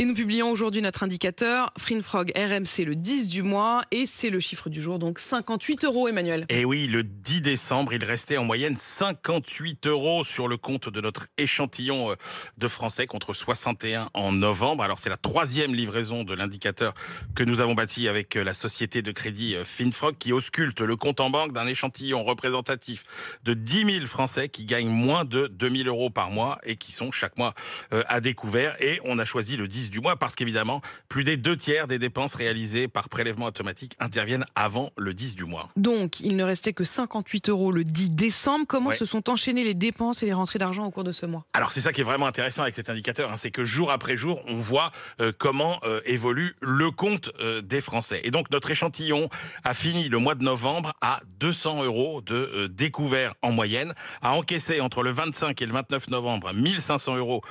Et nous publions aujourd'hui notre indicateur Finfrog RMC le 10 du mois et c'est le chiffre du jour, donc 58 €, Emmanuel. Et oui, le 10 décembre, il restait en moyenne 58 € sur le compte de notre échantillon de Français contre 61 en novembre. Alors c'est la 3e livraison de l'indicateur que nous avons bâti avec la société de crédit Finfrog qui ausculte le compte en banque d'un échantillon représentatif de 10 000 Français qui gagnent moins de 2 000 € par mois et qui sont chaque mois à découvert. Et on a choisi le 10 du mois parce qu'évidemment, plus des 2/3 des dépenses réalisées par prélèvement automatique interviennent avant le 10 du mois. Donc, il ne restait que 58 € le 10 décembre. Comment se sont enchaînées les dépenses et les rentrées d'argent au cours de ce mois? Alors, c'est ça qui est vraiment intéressant avec cet indicateur, c'est que jour après jour, on voit comment évolue le compte des Français. Et donc, notre échantillon a fini le mois de novembre à 200 € de découvert en moyenne, a encaissé entre le 25 et le 29 novembre 1 500 €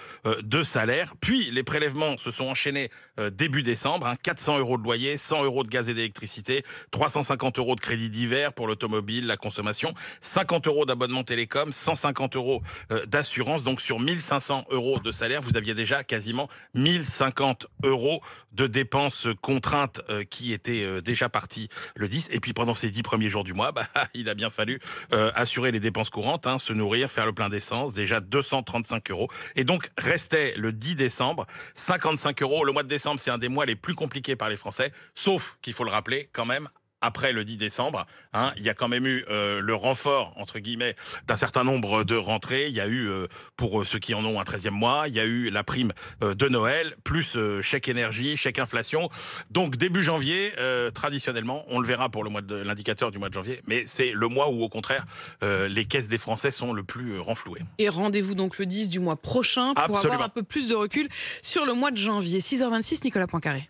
de salaire. Puis, les prélèvements se sont enchaînés début décembre, 400 € de loyer, 100 € de gaz et d'électricité, 350 € de crédit d'hiver pour l'automobile, la consommation, 50 € d'abonnement télécom, 150 € d'assurance. Donc sur 1 500 € de salaire, vous aviez déjà quasiment 1 050 € de dépenses contraintes qui étaient déjà parties le 10. Et puis pendant ces 10 premiers jours du mois, il a bien fallu assurer les dépenses courantes, se nourrir, faire le plein d'essence, déjà 235 €. Et donc restait le 10 décembre, 55 €. Le mois de décembre, c'est un des mois les plus compliqués par les Français, sauf qu'il faut le rappeler quand même, après le 10 décembre, il y a quand même eu le renfort, entre guillemets, d'un certain nombre de rentrées. Il y a eu, pour ceux qui en ont un 13e mois, il y a eu la prime de Noël, plus chèque énergie, chèque inflation. Donc début janvier, traditionnellement, on le verra pour l'indicateur du mois de janvier, mais c'est le mois où, au contraire, les caisses des Français sont le plus renflouées. Et rendez-vous donc le 10 du mois prochain pour avoir un peu plus de recul sur le mois de janvier. 6h26, Nicolas Poincaré.